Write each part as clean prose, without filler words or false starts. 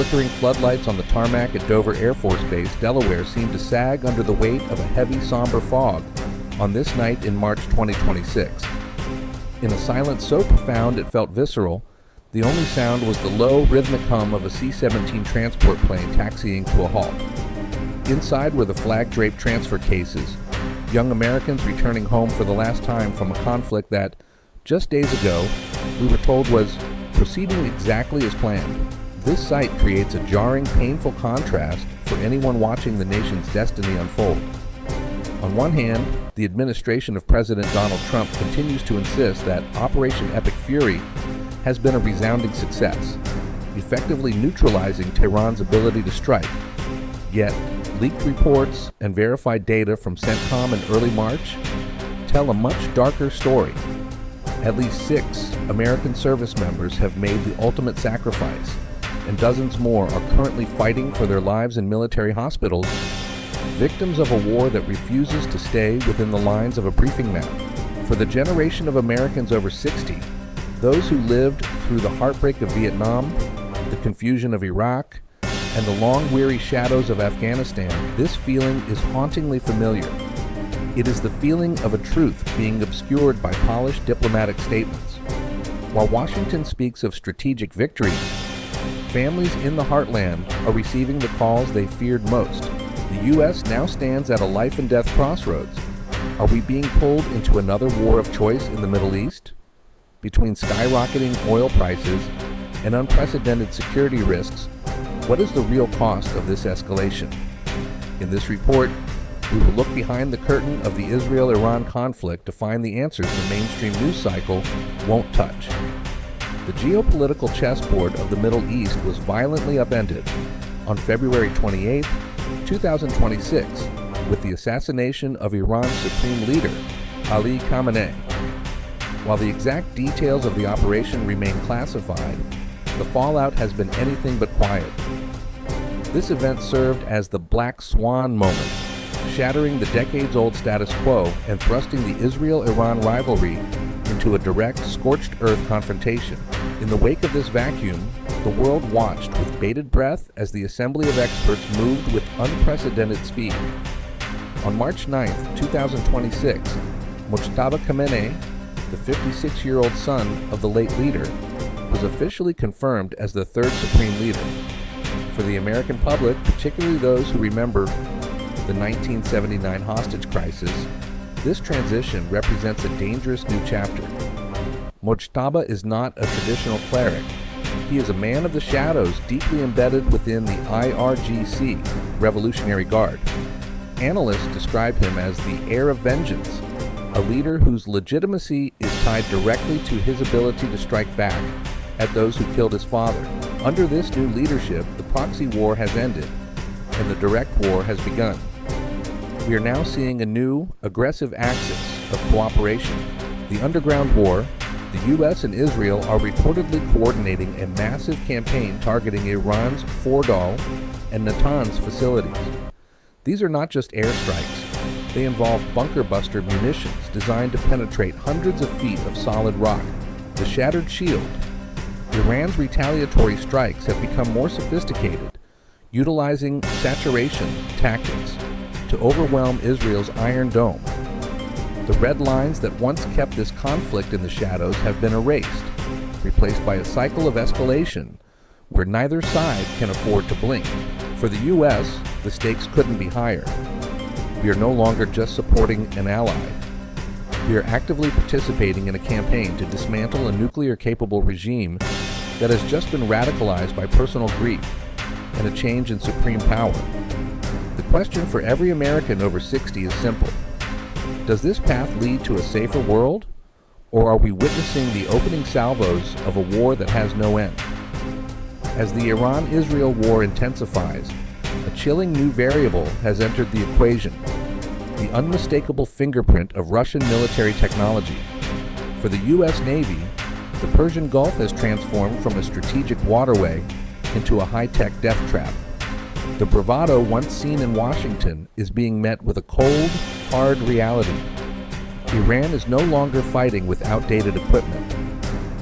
flickering floodlights on the tarmac at Dover Air Force Base, Delaware, seemed to sag under the weight of a heavy, somber fog on this night in March 2026. In a silence so profound it felt visceral, the only sound was the low, rhythmic hum of a C-17 transport plane taxiing to a halt. Inside were the flag-draped transfer cases, young Americans returning home for the last time from a conflict that, just days ago, we were told was proceeding exactly as planned. This sight creates a jarring, painful contrast for anyone watching the nation's destiny unfold. On one hand, the administration of President Donald Trump continues to insist that Operation Epic Fury has been a resounding success, effectively neutralizing Tehran's ability to strike. Yet, leaked reports and verified data from CENTCOM in early March tell a much darker story. At least 6 American service members have made the ultimate sacrifice, and dozens more are currently fighting for their lives in military hospitals, victims of a war that refuses to stay within the lines of a briefing map. For the generation of Americans over 60, those who lived through the heartbreak of Vietnam, the confusion of Iraq, and the long, weary shadows of Afghanistan, this feeling is hauntingly familiar. It is the feeling of a truth being obscured by polished diplomatic statements. While Washington speaks of strategic victories, families in the heartland are receiving the calls they feared most. The U.S. now stands at a life-and-death crossroads. Are we being pulled into another war of choice in the Middle East? Between skyrocketing oil prices and unprecedented security risks, what is the real cost of this escalation? In this report, we will look behind the curtain of the Israel-Iran conflict to find the answers the mainstream news cycle won't touch. The geopolitical chessboard of the Middle East was violently upended on February 28, 2026, with the assassination of Iran's supreme leader, Ali Khamenei. While the exact details of the operation remain classified, the fallout has been anything but quiet. This event served as the black swan moment, shattering the decades-old status quo and thrusting the Israel-Iran rivalry into a direct, scorched-earth confrontation. In the wake of this vacuum, the world watched with bated breath as the assembly of experts moved with unprecedented speed. On March 9, 2026, Mojtaba Khamenei, the 56-year-old son of the late leader, was officially confirmed as the third supreme leader. For the American public, particularly those who remember the 1979 hostage crisis, this transition represents a dangerous new chapter. Mojtaba is not a traditional cleric. He is a man of the shadows deeply embedded within the IRGC, Revolutionary Guard. Analysts describe him as the heir of vengeance, a leader whose legitimacy is tied directly to his ability to strike back at those who killed his father. Under this new leadership, the proxy war has ended, and the direct war has begun. We are now seeing a new, aggressive axis of cooperation. The underground war, the U.S. and Israel are reportedly coordinating a massive campaign targeting Iran's Fordow and Natanz facilities. These are not just airstrikes. They involve bunker-buster munitions designed to penetrate hundreds of feet of solid rock. The Shattered Shield. Iran's retaliatory strikes have become more sophisticated, utilizing saturation tactics to overwhelm Israel's Iron Dome. The red lines that once kept this conflict in the shadows have been erased, replaced by a cycle of escalation where neither side can afford to blink. For the U.S., the stakes couldn't be higher. We are no longer just supporting an ally. We are actively participating in a campaign to dismantle a nuclear-capable regime that has just been radicalized by personal grief and a change in supreme power. The question for every American over 60 is simple. Does this path lead to a safer world, or are we witnessing the opening salvos of a war that has no end? As the Iran-Israel war intensifies, a chilling new variable has entered the equation: the unmistakable fingerprint of Russian military technology. For the U.S. Navy, the Persian Gulf has transformed from a strategic waterway into a high-tech death trap. The bravado once seen in Washington is being met with a cold, hard reality. Iran is no longer fighting with outdated equipment.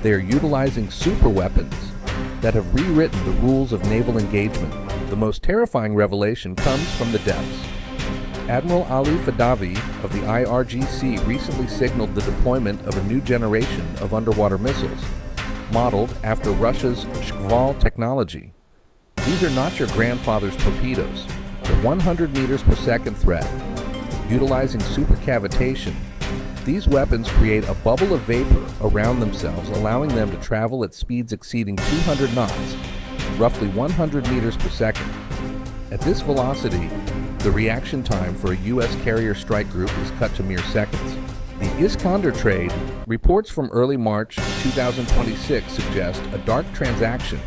They are utilizing super weapons, that have rewritten the rules of naval engagement. The most terrifying revelation comes from the depths. Admiral Ali Fadavi of the IRGC recently signaled the deployment of a new generation of underwater missiles, modeled after Russia's Shkval technology. These are not your grandfather's torpedoes. The 100 meters per second threat, utilizing supercavitation, these weapons create a bubble of vapor around themselves, allowing them to travel at speeds exceeding 200 knots, roughly 100 meters per second. At this velocity, the reaction time for a U.S. carrier strike group is cut to mere seconds. The Iskander trade, reports from early March 2026 suggest a dark transaction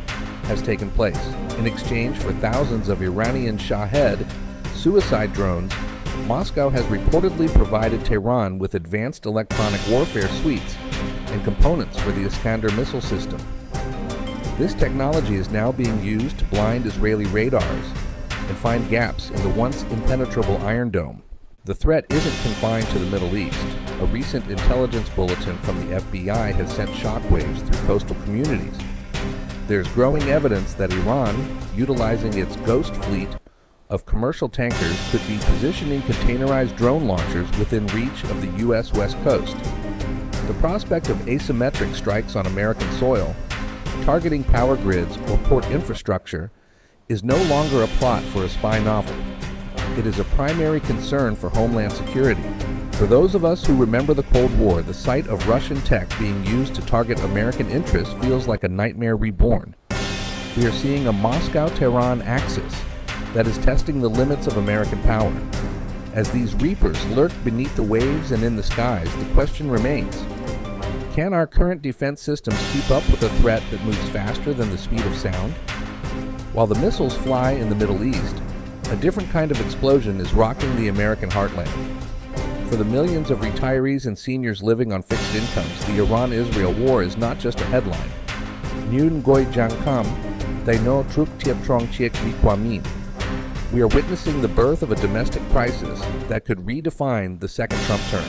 has taken place. In exchange for thousands of Iranian Shahed suicide drones, Moscow has reportedly provided Tehran with advanced electronic warfare suites and components for the Iskander missile system. This technology is now being used to blind Israeli radars and find gaps in the once impenetrable Iron Dome. The threat isn't confined to the Middle East. A recent intelligence bulletin from the FBI has sent shockwaves through coastal communities. There's growing evidence that Iran, utilizing its Ghost fleet of commercial tankers, could be positioning containerized drone launchers within reach of the U.S. West Coast. The prospect of asymmetric strikes on American soil, targeting power grids or port infrastructure, is no longer a plot for a spy novel. It is a primary concern for Homeland Security. For those of us who remember the Cold War, the sight of Russian tech being used to target American interests feels like a nightmare reborn. We are seeing a Moscow-Tehran axis that is testing the limits of American power. As these reapers lurk beneath the waves and in the skies, the question remains: can our current defense systems keep up with a threat that moves faster than the speed of sound? While the missiles fly in the Middle East, a different kind of explosion is rocking the American heartland. For the millions of retirees and seniors living on fixed incomes, the Iran-Israel war is not just a headline. Nyun Goy Jankam, Daino Truk Tiep Trong Chiek Vikwamin. We are witnessing the birth of a domestic crisis that could redefine the second Trump term,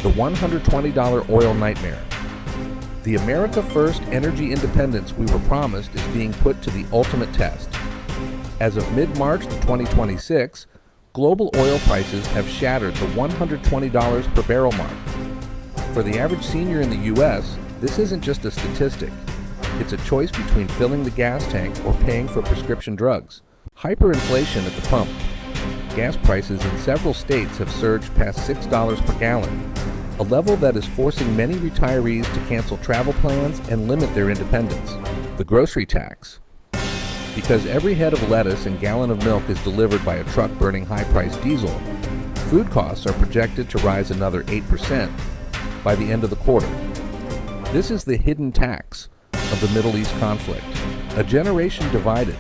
the $120 oil nightmare. The America First energy independence we were promised is being put to the ultimate test. As of mid-March 2026, global oil prices have shattered the $120 per barrel mark. For the average senior in the U.S., this isn't just a statistic. It's a choice between filling the gas tank or paying for prescription drugs. Hyperinflation at the pump. Gas prices in several states have surged past $6 per gallon, a level that is forcing many retirees to cancel travel plans and limit their independence. The grocery tax. Because every head of lettuce and gallon of milk is delivered by a truck burning high-priced diesel, food costs are projected to rise another 8% by the end of the quarter. This is the hidden tax of the Middle East conflict. A generation divided.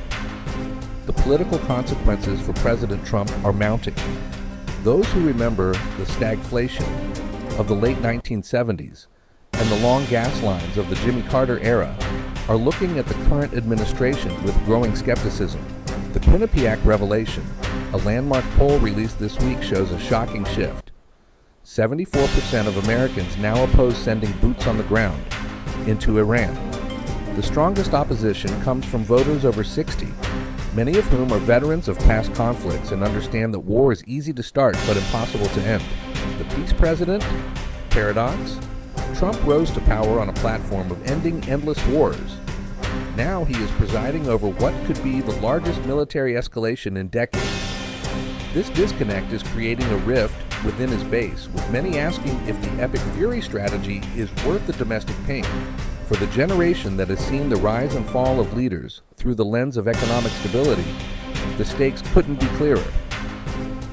The political consequences for President Trump are mounting. Those who remember the stagflation of the late 1970s and the long gas lines of the Jimmy Carter era are looking at the current administration with growing skepticism. The Quinnipiac revelation, a landmark poll released this week, shows a shocking shift. 74% of Americans now oppose sending boots on the ground into Iran. The strongest opposition comes from voters over 60, many of whom are veterans of past conflicts and understand that war is easy to start but impossible to end. The peace president? Paradox? Trump rose to power on a platform of ending endless wars. Now he is presiding over what could be the largest military escalation in decades. This disconnect is creating a rift within his base, with many asking if the epic fury strategy is worth the domestic pain. For the generation that has seen the rise and fall of leaders through the lens of economic stability, the stakes couldn't be clearer.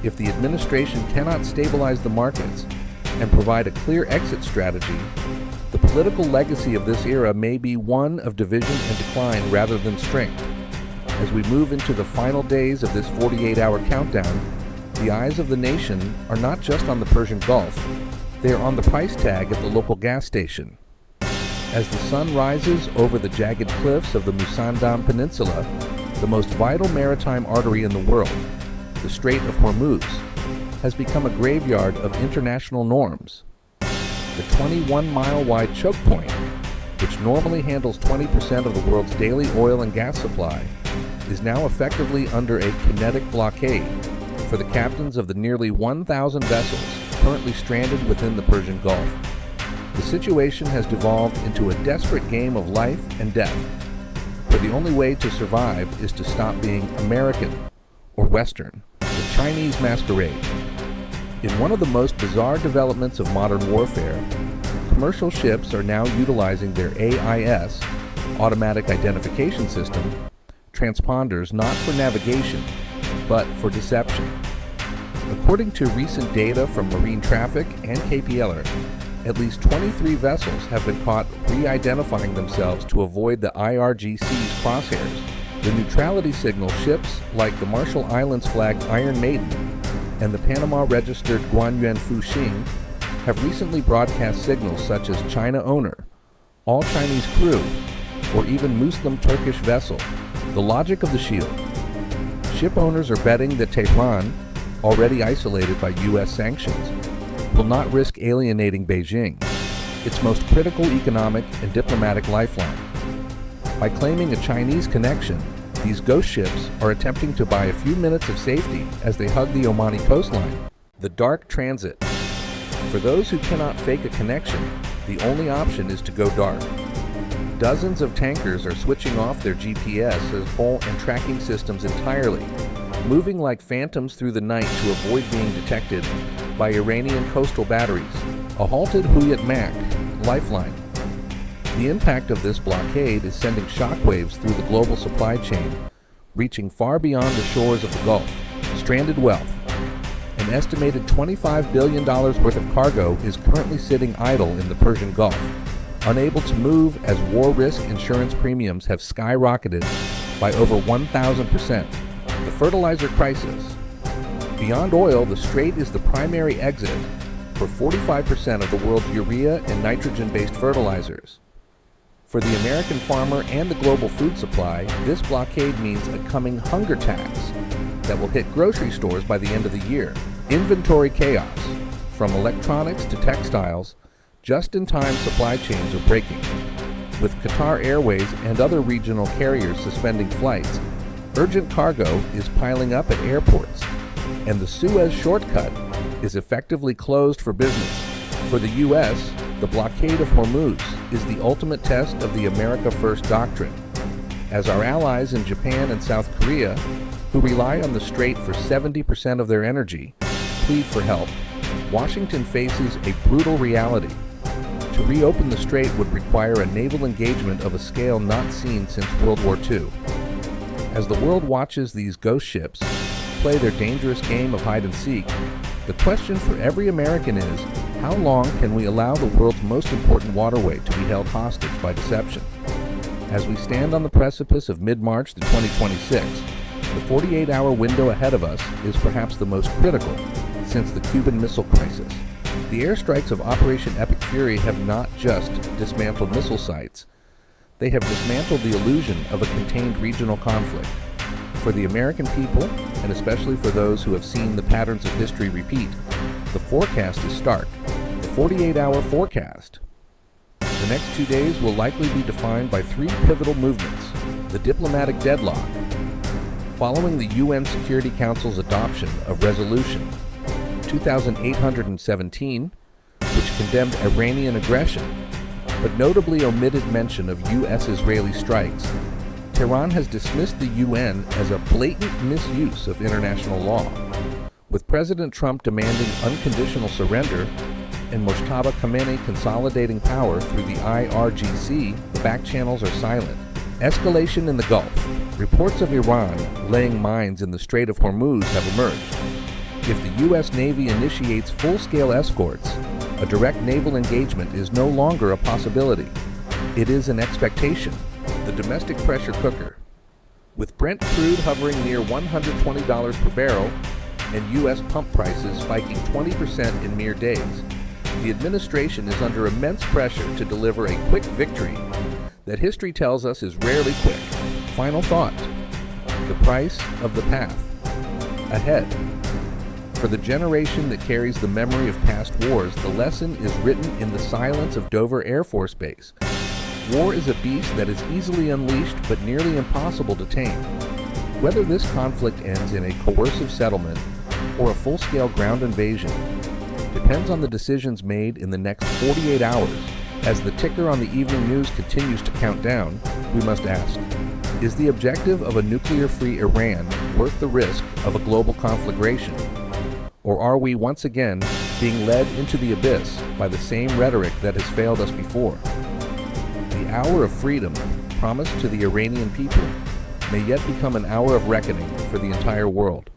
If the administration cannot stabilize the markets and provide a clear exit strategy, the political legacy of this era may be one of division and decline rather than strength. As we move into the final days of this 48-hour countdown, the eyes of the nation are not just on the Persian Gulf, they are on the price tag at the local gas station. As the sun rises over the jagged cliffs of the Musandam Peninsula, the most vital maritime artery in the world, the Strait of Hormuz, has become a graveyard of international norms. The 21-mile-wide choke point, which normally handles 20% of the world's daily oil and gas supply, is now effectively under a kinetic blockade for the captains of the nearly 1,000 vessels currently stranded within the Persian Gulf. The situation has devolved into a desperate game of life and death, where the only way to survive is to stop being American or Western, the Chinese masquerade. In one of the most bizarre developments of modern warfare, commercial ships are now utilizing their AIS, Automatic Identification System, transponders not for navigation, but for deception. According to recent data from Marine Traffic and KPLR, at least 23 vessels have been caught re-identifying themselves to avoid the IRGC's crosshairs. The neutrality signal ships like the Marshall Islands flagged Iron Maiden and the Panama-registered Guanyuan Fuxing have recently broadcast signals such as China owner, all Chinese crew, or even Muslim Turkish vessel. The logic of the shield. Ship owners are betting that Tehran, already isolated by U.S. sanctions, will not risk alienating Beijing, its most critical economic and diplomatic lifeline. By claiming a Chinese connection, these ghost ships are attempting to buy a few minutes of safety as they hug the Omani coastline. The dark transit. For those who cannot fake a connection, the only option is to go dark. Dozens of tankers are switching off their GPS and tracking systems entirely, moving like phantoms through the night to avoid being detected by Iranian coastal batteries. A halted Huyat Mak lifeline. The impact of this blockade is sending shockwaves through the global supply chain, reaching far beyond the shores of the Gulf. Stranded wealth. An estimated $25 billion worth of cargo is currently sitting idle in the Persian Gulf, unable to move as war risk insurance premiums have skyrocketed by over 1,000%. The fertilizer crisis. Beyond oil, the Strait is the primary exit for 45% of the world's urea and nitrogen-based fertilizers. For the American farmer and the global food supply, this blockade means a coming hunger tax that will hit grocery stores by the end of the year. Inventory chaos. From electronics to textiles, just-in-time supply chains are breaking. With Qatar Airways and other regional carriers suspending flights, urgent cargo is piling up at airports, and the Suez shortcut is effectively closed for business. For the U.S., the blockade of Hormuz is the ultimate test of the America First doctrine. As our allies in Japan and South Korea, who rely on the Strait for 70% of their energy, plead for help, Washington faces a brutal reality. To reopen the Strait would require a naval engagement of a scale not seen since World War II. As the world watches these ghost ships play their dangerous game of hide-and-seek, the question for every American is, how long can we allow the world's most important waterway to be held hostage by deception? As we stand on the precipice of mid-March to 2026, the 48-hour window ahead of us is perhaps the most critical since the Cuban Missile Crisis. The airstrikes of Operation Epic Fury have not just dismantled missile sites, they have dismantled the illusion of a contained regional conflict. For the American people, and especially for those who have seen the patterns of history repeat, the forecast is stark. The 48-hour forecast. The next 2 days will likely be defined by three pivotal movements. The diplomatic deadlock. Following the UN Security Council's adoption of Resolution 2817, which condemned Iranian aggression, but notably omitted mention of U.S.-Israeli strikes, Tehran has dismissed the UN as a blatant misuse of international law, with President Trump demanding unconditional surrender and Mojtaba Khamenei consolidating power through the IRGC. The back channels are silent. Escalation in the Gulf. Reports of Iran laying mines in the Strait of Hormuz have emerged. If the U.S. Navy initiates full-scale escorts, a direct naval engagement is no longer a possibility. It is an expectation. The domestic pressure cooker. With Brent crude hovering near $120 per barrel and U.S. pump prices spiking 20% in mere days, the administration is under immense pressure to deliver a quick victory that history tells us is rarely quick. Final thought. The price of the path. Ahead. For the generation that carries the memory of past wars, the lesson is written in the silence of Dover Air Force Base. War is a beast that is easily unleashed but nearly impossible to tame. Whether this conflict ends in a coercive settlement or a full-scale ground invasion depends on the decisions made in the next 48 hours. As the ticker on the evening news continues to count down, we must ask, is the objective of a nuclear-free Iran worth the risk of a global conflagration? Or are we once again being led into the abyss by the same rhetoric that has failed us before? The hour of freedom promised to the Iranian people may yet become an hour of reckoning for the entire world.